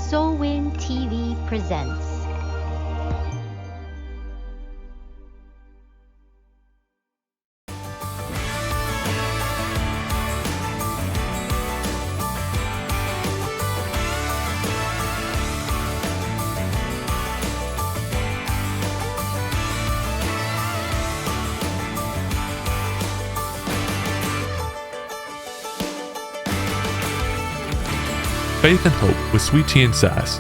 Soulwind TV presents. Faith and Hope with Sweet Tea and Sass,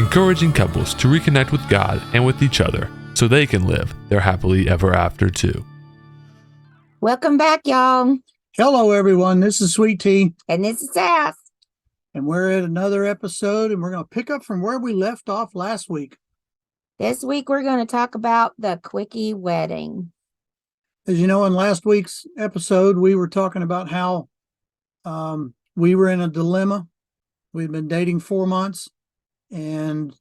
encouraging couples to reconnect with God and with each other so they can live their happily ever after too. Welcome back, y'all. Hello, everyone. This is Sweet Tea. And this is Sass. And we're at another episode, and we're going to pick up from where we left off last week. This week, we're going to talk about the Quickie wedding. As you know, in last week's episode, we were talking about how we were in a dilemma. We've been dating 4 months, and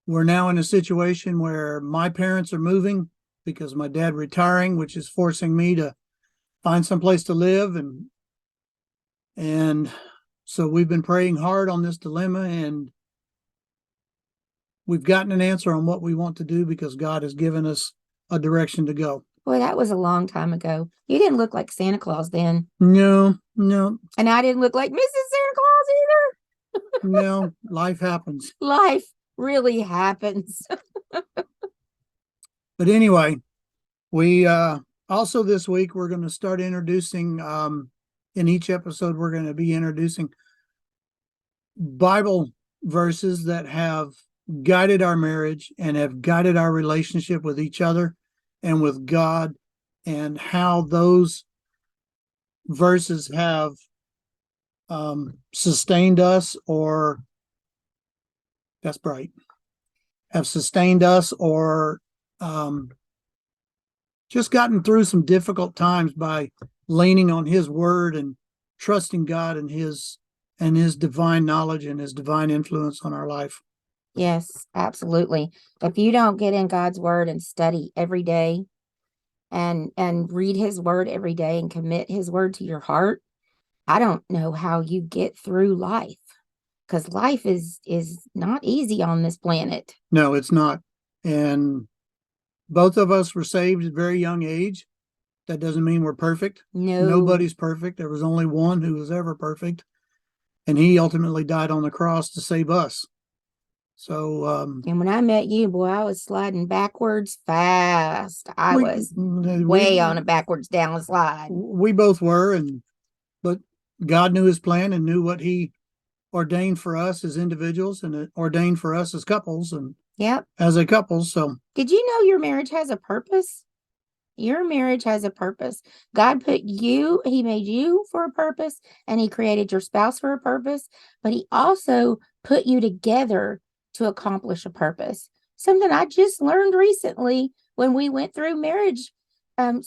we're now in a situation where my parents are moving because my dad retiring, which is forcing me to find someplace to live. And so we've been praying hard on this dilemma, and we've gotten an answer on what we want to do because God has given us a direction to go. Boy, that was a long time ago. You didn't look like Santa Claus then. No. And I didn't look like Mrs. Santa Claus either. No, life happens. Life really happens. But anyway, we also this week we're going to start introducing in each episode we're going to be introducing Bible verses that have guided our marriage and have guided our relationship with each other and with God, and how those verses have sustained us, or have sustained us, or just gotten through some difficult times by leaning on His word and trusting God and His divine knowledge and His divine influence on our life. Yes, absolutely. If you don't get in God's word and study every day and read His word every day and commit His word to your heart, I don't know how you get through life, because life is not easy on this planet. No, it's not. And both of us were saved at a very young age. That doesn't mean we're perfect. No. Nobody's perfect. There was only one who was ever perfect, and He ultimately died on the cross to save us. So, and when I met you, boy, I was sliding backwards fast. I was way on a backwards down slide. We both were, but God knew His plan and knew what He ordained for us as individuals and ordained for us as couples and as a couple. So, did you know your marriage has a purpose? Your marriage has a purpose. God He made you for a purpose, and He created your spouse for a purpose, but He also put you together to accomplish a purpose. Something I just learned recently when we went through marriage coaching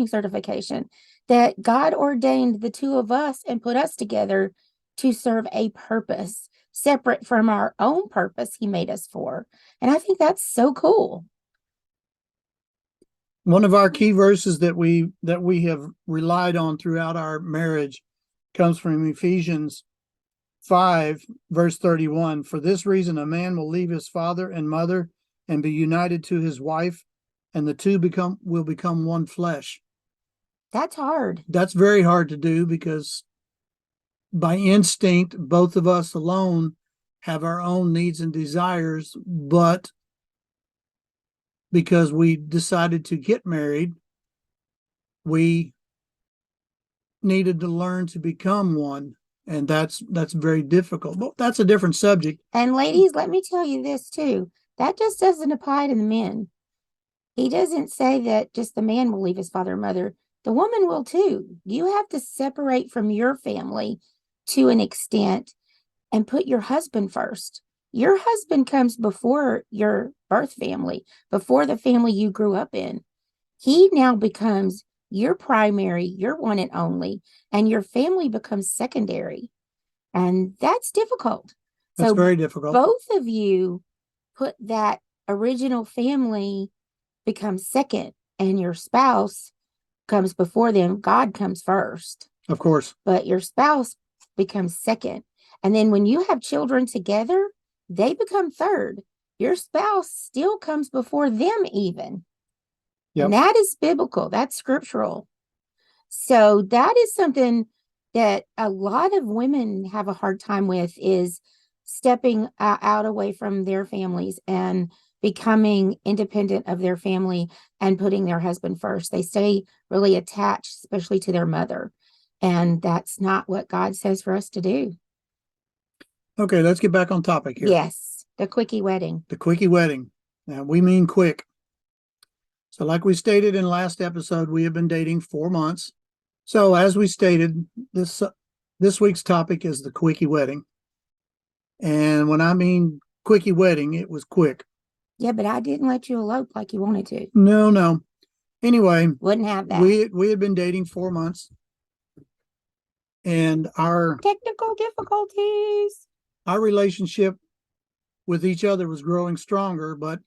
certification, that God ordained the two of us and put us together to serve a purpose separate from our own purpose He made us for. And I think that's so cool. One of our key verses that we have relied on throughout our marriage comes from Ephesians 5, verse 31. For this reason, a man will leave his father and mother and be united to his wife, and the two will become one flesh. That's hard. That's very hard to do, because by instinct, both of us alone have our own needs and desires, but because we decided to get married, we needed to learn to become one. And that's very difficult. But that's a different subject. And ladies, let me tell you this too. That just doesn't apply to the men. He doesn't say that just the man will leave his father and mother. The woman will too. You have to separate from your family to an extent and put your husband first. Your husband comes before your birth family, before the family you grew up in. He now becomes your primary, your one and only, and your family becomes secondary. And that's difficult. That's very difficult. Both of you put that original family becomes second, and your spouse comes before them. God comes first. Of course. But your spouse becomes second. And then when you have children together, they become third. Your spouse still comes before them even. Yep. And that is biblical. That's scriptural. So that is something that a lot of women have a hard time with, is stepping out away from their families and becoming independent of their family and putting their husband first. They stay really attached, especially to their mother. And that's not what God says for us to do. Okay, let's get back on topic here. Yes, the quickie wedding. The quickie wedding. Now, we mean quick. So like we stated in last episode, we have been dating 4 months. So as we stated, this week's topic is the quickie wedding. And when I mean quickie wedding, it was quick. Yeah, but I didn't let you elope like you wanted to. No. Anyway, Wouldn't have that. we had been dating 4 months. And our Technical difficulties. our relationship with each other was growing stronger, but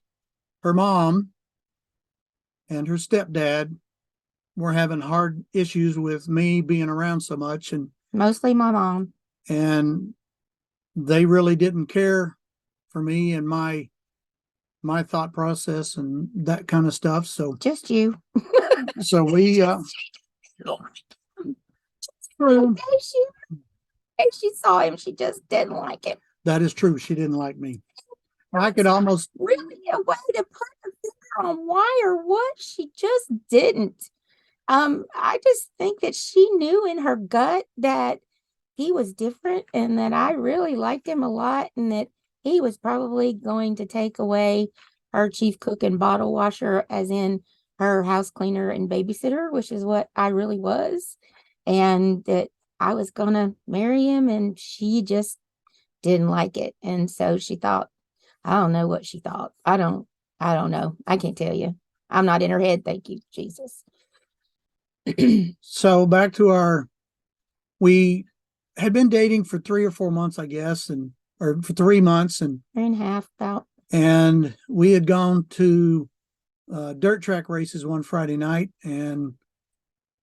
her mom and her stepdad were having hard issues with me being around so much, and Mostly my mom. they really didn't care for me and my thought process and that kind of stuff. So Just you. we true. If she saw him, she just didn't like him. That is true. She didn't like me. I could almost Really a way to put a finger on why or what. She just didn't. I just think that she knew in her gut that he was different and that I really liked him a lot, and that he was probably going to take away her chief cook and bottle washer, as in her house cleaner and babysitter, which is what I really was. And that I was going to marry him, and she just didn't like it. And so she thought, I don't know what she thought. I don't know. I can't tell you. I'm not in her head. Thank you, Jesus. so back to we had been dating for 3 or 4 months, I guess, or for 3 months, and 3.5 about. And we had gone to dirt track races one Friday night, and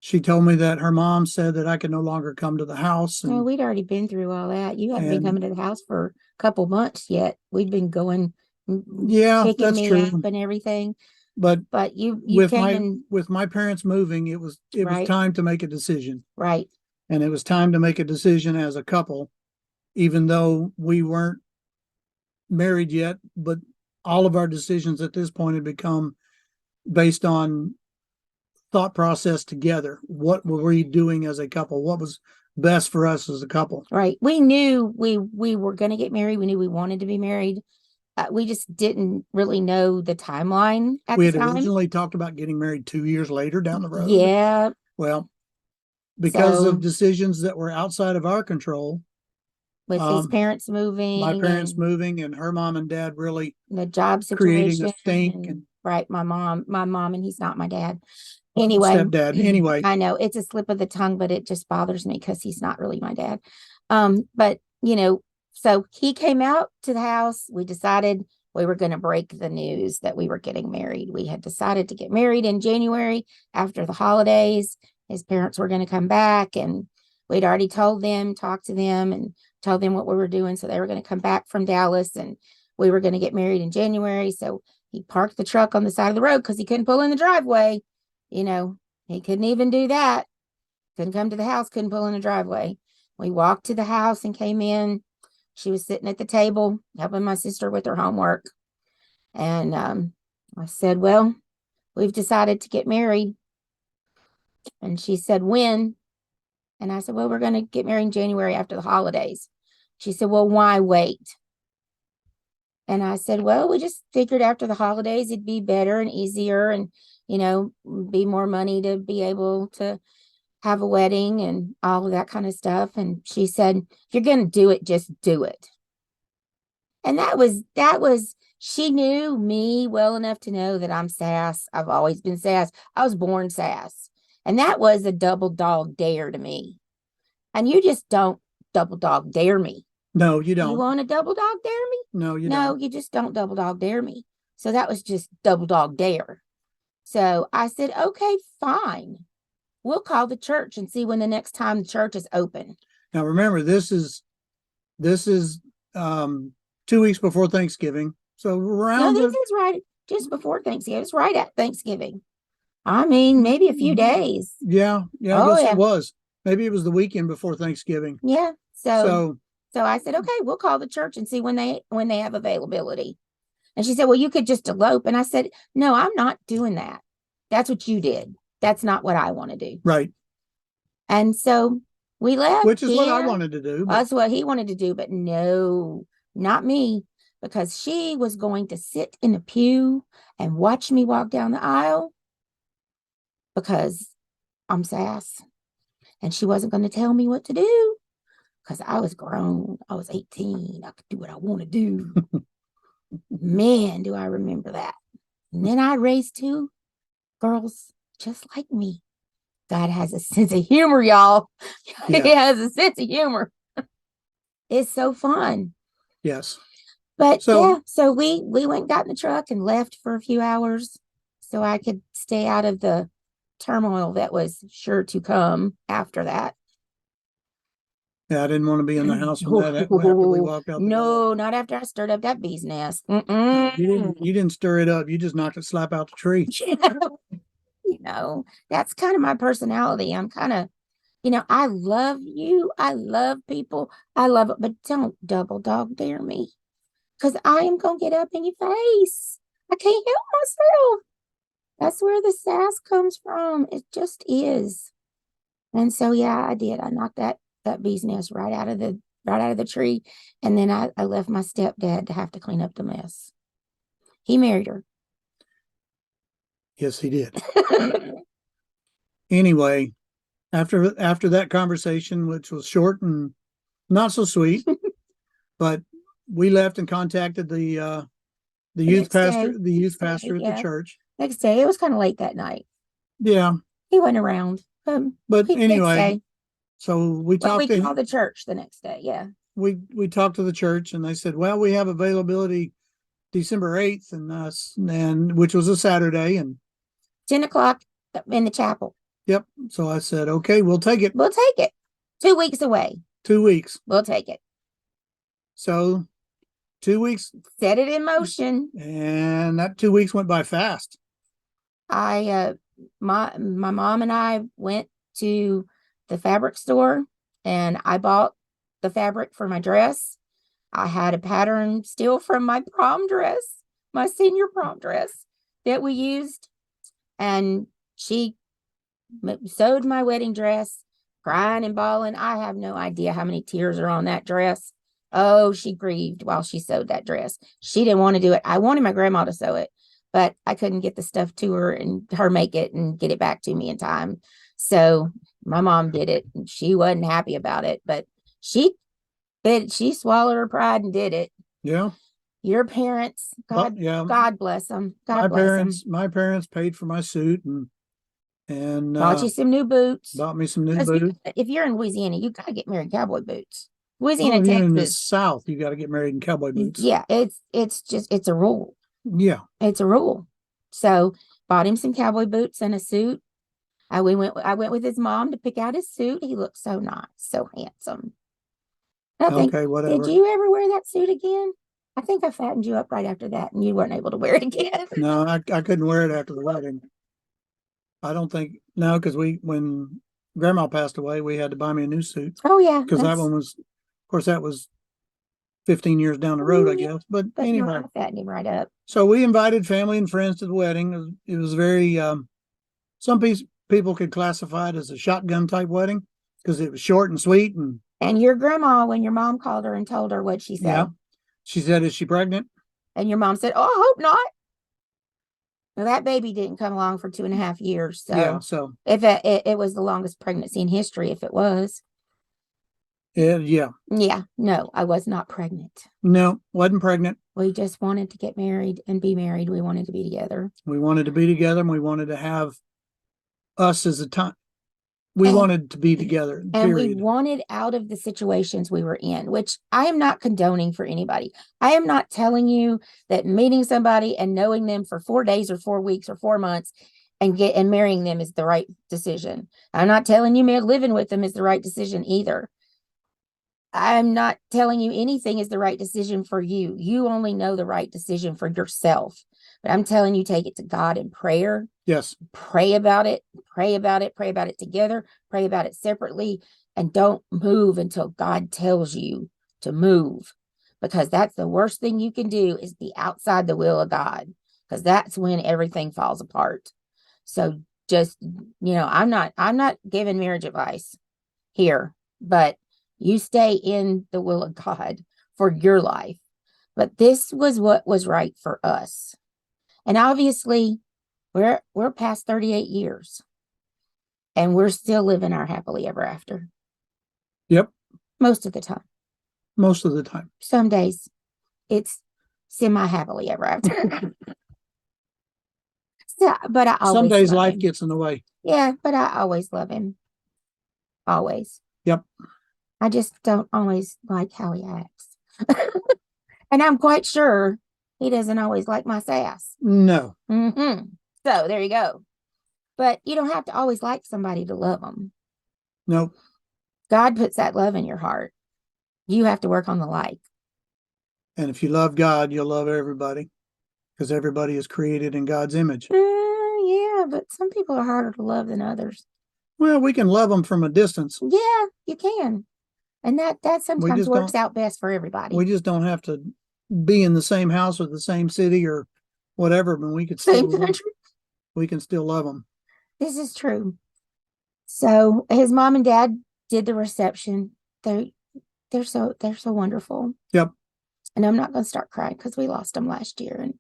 she told me that her mom said that I could no longer come to the house. No, we'd already been through all that. You hadn't been and- coming to the house for a couple months yet. We'd been going, Yeah, picking that's me true. up and everything. But you with came my parents moving, it was Right. time to make a decision. right. And it was time to make a decision as a couple, even though we weren't married yet. But all of our decisions at this point had become based on thought process together. What were we doing as a couple? What was best for us as a couple? Right. We knew we were going to get married. We knew we wanted to be married. We just didn't really know the timeline at We the had time. originally talked about getting married 2 years later down the road. Yeah. Well, because So- of decisions that were outside of our control, With his parents moving. my parents and moving, and her mom and dad really the job creating situation. a stink. And Right. My mom, and he's not my dad. Anyway. stepdad. Anyway, I know it's a slip of the tongue, but it just bothers me because he's not really my dad. But so he came out to the house. We decided we were going to break the news that we were getting married. We had decided to get married in January after the holidays. His parents were going to come back, and we'd already talked to them and told them what we were doing. So they were going to come back from Dallas, and we were going to get married in January. So he parked the truck on the side of the road because he couldn't pull in the driveway. He couldn't even do that. Couldn't come to the house, couldn't pull in the driveway. We walked to the house and came in. She was sitting at the table helping my sister with her homework. And I said, well, we've decided to get married. And she said, when? And I said, well, we're going to get married in January after the holidays. She said, well, why wait? And I said, well, we just figured after the holidays, it'd be better and easier and, be more money to be able to have a wedding and all of that kind of stuff. And she said, if you're going to do it, just do it. And that was, she knew me well enough to know that I'm sass. I've always been sass. I was born sass. And that was a double dog dare to me. And you just don't double dog dare me. no, you don't. You want to double dog dare me? No, you No, don't. you just don't double dog dare me. So that was just double dog dare. So I said, okay, fine. We'll call the church and see when the next time the church is open. Now remember, this is This is 2 weeks before Thanksgiving. So No, around this the is right just before Thanksgiving. It's right at Thanksgiving. I mean, maybe a few days. yeah, I Oh, guess yeah. it was. Maybe it was the weekend before Thanksgiving. Yeah. So So I said, okay, we'll call the church and see when they have availability. And she said, well, you could just elope. And I said, no, I'm not doing that. That's what you did. That's not what I want to do. right, And so we left. which is what I wanted to do. But That's what he wanted to do, but no, not me, because she was going to sit in the pew and watch me walk down the aisle because I'm sass. And she wasn't going to tell me what to do because I was grown. I was 18. I could do what I want to do. Man, do I remember that. And then I raised two girls just like me. God has a sense of humor, y'all. Yeah. He has a sense of humor. It's so fun. yes, But So- yeah, so we went and got in the truck and left for a few hours so I could stay out of the turmoil that was sure to come after that. yeah, I didn't want to be in the house when that after we walked out. No, not after I stirred up that bee's nest. You didn't stir it up. You just knocked it slap out the tree. You know, that's kind of my personality. I'm kind of, I love you. I love people. I love it, but don't double dog dare me because I am going to get up in your face. I can't help myself. That's where the sass comes from. It just is. And so, yeah, I did. I knocked that bee's nest right out of the tree. And then I left my stepdad to have to clean up the mess. He married her. Yes, he did. Anyway, after that conversation, which was short and not so sweet, but we left and contacted the youth pastor, day. the youth pastor at Yeah. the church. Next day, it was kind of late that night. Yeah, He wasn't around. but Next anyway, day. so we Well, talked we to called the church the next day. Yeah. we talked to the church, and they said, well, we have availability December 8th, and which was a Saturday, and 10 o'clock in the chapel. yep. So I said, okay, we'll take it. We'll take it. 2 weeks away. 2 weeks. We'll take it. So 2 weeks, Set it in motion. and that 2 weeks went by fast. My mom and I went to the fabric store and I bought the fabric for my dress. I had a pattern still from my prom dress, my senior prom dress that we used. And she sewed my wedding dress, crying and bawling. I have no idea how many tears are on that dress. Oh, she grieved while she sewed that dress. She didn't want to do it. I wanted my grandma to sew it, but I couldn't get the stuff to her and her make it and get it back to me in time. So my mom did it and she wasn't happy about it, but she swallowed her pride and did it. Yeah. Your parents, God, yeah. God bless them. God bless them. My parents paid for my suit and Bought you some new boots. bought me some new boots. If you're in Louisiana, you gotta get married in cowboy boots. Louisiana, If you're in the Texas. South, you got to get married in cowboy boots. Yeah, it's a rule. Yeah. It's a rule. So bought him some cowboy boots and a suit. I went with his mom to pick out his suit. He looked so nice, so handsome. Okay, whatever. Did you ever wear that suit again? I think I fattened you up right after that and you weren't able to wear it again. No, I couldn't wear it after the wedding. I don't think, no, because when grandma passed away, we had to buy me a new suit. Oh, yeah. Because that one was, of course, that was 15 years down the road, I guess. But anyway. No, I fattened him right up. So we invited family and friends to the wedding. It was very, some people could classify it as a shotgun type wedding because it was short and sweet. And your grandma, when your mom called her and told her what she said. Yeah. She said, is she pregnant? And your mom said, oh, I hope not. Well, that baby didn't come along for 2.5 years. So, yeah, so if it was the longest pregnancy in history, if it was. Yeah. Yeah. No, I was not pregnant. No, wasn't pregnant. We just wanted to get married and be married. We wanted to be together. We wanted to be together, and we wanted to have us as a time. We wanted to be together, and period. we wanted out of the situations we were in, which I am not condoning for anybody. I am not telling you that meeting somebody and knowing them for 4 days or 4 weeks or 4 months and marrying them is the right decision. I'm not telling you living with them is the right decision either. I'm not telling you anything is the right decision for you. You only know the right decision for yourself. But I'm telling you, take it to God in prayer. Yes. Pray about it. Pray about it. Pray about it together. Pray about it separately. And don't move until God tells you to move. Because that's the worst thing you can do is be outside the will of God. Because that's when everything falls apart. So just, I'm not giving marriage advice here, but you stay in the will of God for your life. But this was what was right for us. And obviously, we're past 38 years and we're still living our happily ever after. Yep. Most of the time. Most of the time. Some days it's semi happily ever after. So, but I always Some days love life him. gets in the way. Yeah, but I always love him. Always. Yep. I just don't always like how he acts. And I'm quite sure he doesn't always like my sass. No. So there you go. But you don't have to always like somebody to love them. Nope. God puts that love in your heart. You have to work on the like. And if you love God, you'll love everybody because everybody is created in God's image. Yeah, but some people are harder to love than others. Well, we can love them from a distance. Yeah, you can. And that sometimes works out best for everybody. We just don't have to be in the same house or the same city or whatever, but we could Same country. We can still love them. This is true. So his mom and dad did the reception. They're so wonderful. Yep. And I'm not going to start crying because we lost them last year, and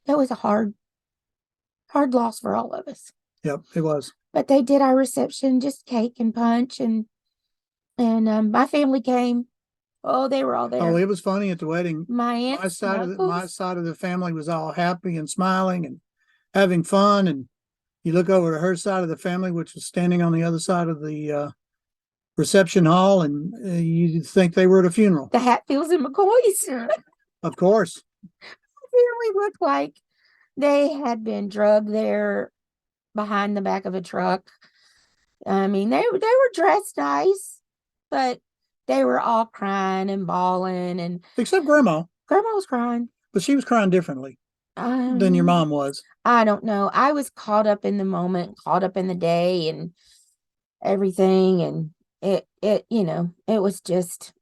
that was a hard loss for all of us. Yep, it was. But they did our reception, just cake and punch, and my family came. Oh, they were all there. Oh, it was funny at the wedding. My aunt, my side of the family was all happy and smiling and having fun. And you look over to her side of the family, which was standing on the other side of the reception hall, and you think they were at a funeral. The Hatfields and McCoys. Of course. Family looked like they had been drugged there behind the back of a truck. I mean, they were dressed nice, but they were all crying and bawling, and except Grandma. Grandma was crying, but she was crying differently than your mom was. I don't know. I was caught up in the moment, caught up in the day and everything, and it was just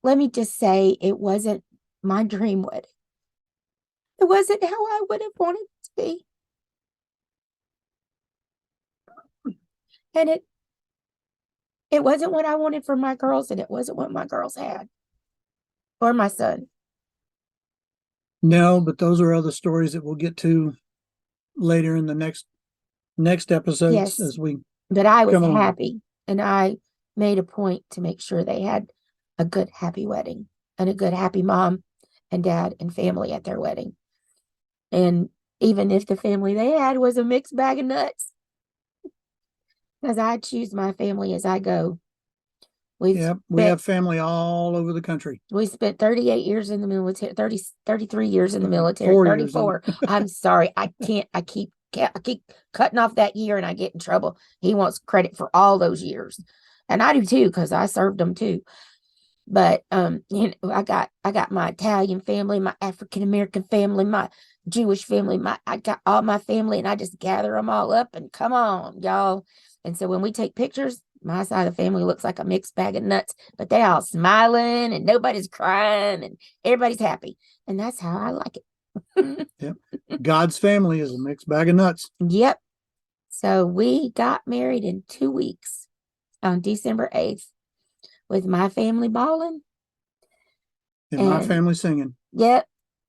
let me just say, it wasn't my dream wedding. It wasn't how I would have wanted it to be. And it wasn't what I wanted for my girls, and it wasn't what my girls had. Or my son. No, but those are other stories that we'll get to later in the next episodes. Yes. But I was happy, and I made a point to make sure they had a good, happy wedding and a good, happy mom and dad and family at their wedding. And even if the family they had was a mixed bag of nuts, because I choose my family as I go. We have family all over the country. We spent 38 years in the military, 33 years in the military, 34. I'm sorry. I keep cutting off that year and I get in trouble. He wants credit for all those years. And I do too, because I served them too. But I got my Italian family, my African American family, my Jewish family, I got all my family, and I just gather them all up and come on, y'all. And so when we take pictures, my side of the family looks like a mixed bag of nuts, but they're all smiling and nobody's crying and everybody's happy. And that's how I like it. Yep. God's family is a mixed bag of nuts. Yep. So we got married in 2 weeks on December 8th with my family bawling. And my family singing. Yep.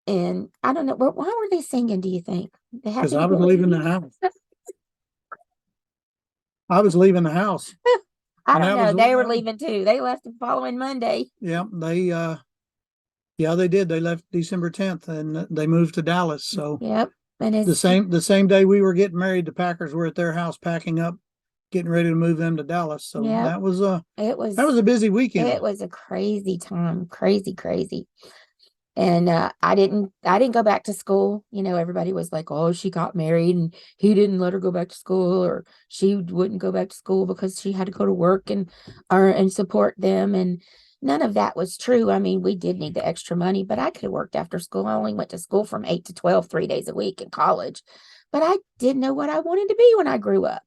And I don't know, why were they singing, do you think? Because I was leaving the house. I was leaving the house. I don't know. They were leaving too. They left the following Monday. Yeah, they did. They left December 10th and they moved to Dallas. So yep. And it's the same day we were getting married, the Packers were at their house packing up, getting ready to move them to Dallas. So that was a busy weekend. It was a crazy time. Crazy. And I didn't go back to school. Everybody was like, oh, she got married and he didn't let her go back to school, or she wouldn't go back to school because she had to go to work and support them. And none of that was true. I mean, we did need the extra money, but I could have worked after school. I only went to school from 8 to 12, 3 days a week in college. But I didn't know what I wanted to be when I grew up.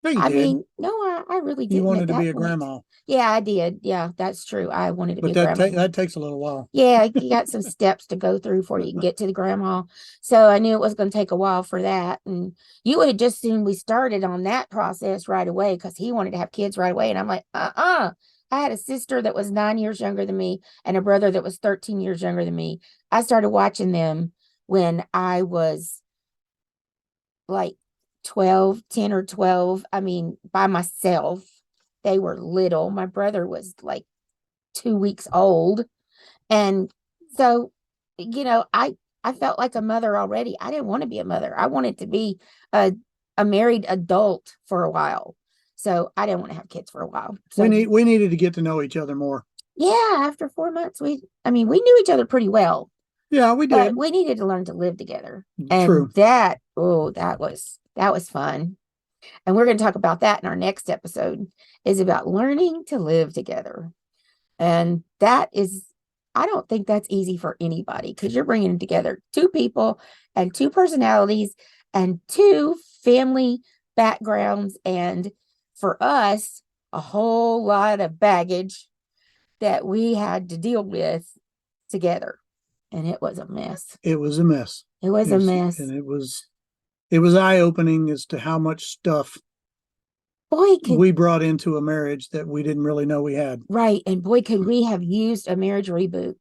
No, you I did. mean, no, I really You didn't wanted at to that be a point. grandma, Yeah, I did. Yeah, that's true. I wanted to be but a grandma. that takes a little while. Yeah, you got some steps to go through before you can get to the grandma. So I knew it was going to take a while for that. And you would have just seen we started on that process right away because he wanted to have kids right away. And I'm like, I had a sister that was 9 years younger than me and a brother that was 13 years younger than me. I started watching them when I was like 12, 10 or 12. I mean, by myself. They were little. My brother was like 2 weeks old. And so, I felt like a mother already. I didn't want to be a mother. I wanted to be a married adult for a while. So I didn't want to have kids for a while. So We needed to get to know each other more. yeah, after 4 months, we knew each other pretty well, Yeah, we but did. we needed to learn to live together. True. And that was fun. And we're going to talk about that in our next episode, is about learning to live together. And that is, I don't think that's easy for anybody because you're bringing together two people and two personalities and two family backgrounds. And for us, a whole lot of baggage that we had to deal with together. And it was a mess. It was a mess. It was a mess. And it was eye-opening as to how much stuff Boy, we brought into a marriage that we didn't really know we had. Right. And boy, could we have used a marriage reboot.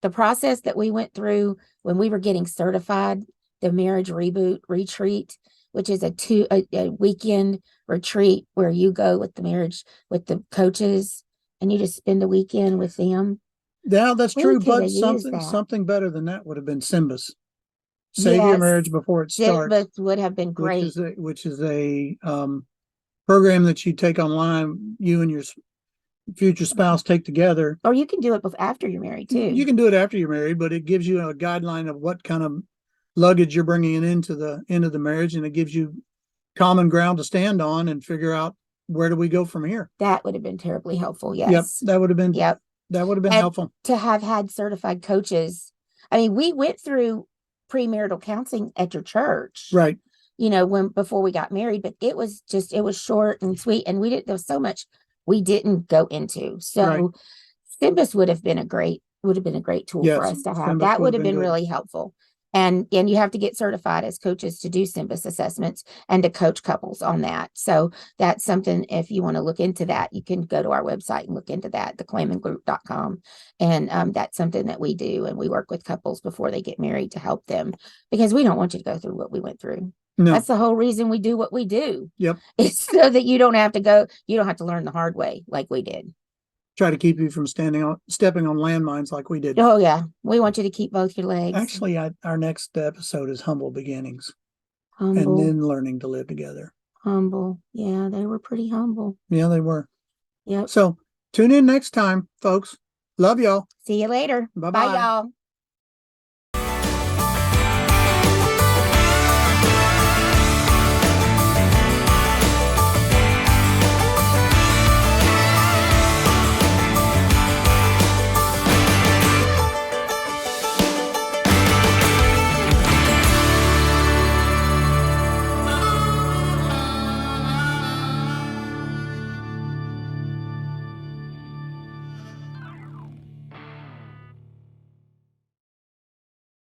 The process that we went through when we were getting certified, the marriage reboot retreat, which is a weekend retreat where you go with the coaches and you just spend a weekend with them. Yeah, that's We true. could But have used that. something better than that would have been Simbas. Save your marriage before it starts. Simbas would have been great. Which is a program that you take online, you and your future spouse take together. Or you can do it after you're married too. You can do it after you're married, but it gives you a guideline of what kind of luggage you're bringing into the marriage, and it gives you common ground to stand on and figure out where do we go from here. That would have been terribly helpful. Yes. Yep, that would have been. Yep. That would have been and helpful. To have had certified coaches. I mean, we went through premarital counseling at your church, right? Before we got married, but it was short and sweet, and there was so much we didn't go into. So right. Simbas would have been a great tool for us to have. That would have been really helpful. And you have to get certified as coaches to do Simbas assessments and to coach couples on that. So that's something, if you want to look into that, you can go to our website and look into that, theclaimandgroup.com. And that's something that we do. And we work with couples before they get married to help them, because we don't want you to go through what we went through. No. That's the whole reason we do what we do. Yep. It's so that you don't have to learn the hard way like we did. Try to keep you from stepping on landmines like we did. Oh yeah, we want you to keep both your legs. Actually, our next episode is humble beginnings, and then learning to live together. Humble, yeah, they were pretty humble. Yeah, they were. Yep. So tune in next time, folks. Love y'all. See you later. Bye-bye. Bye, y'all.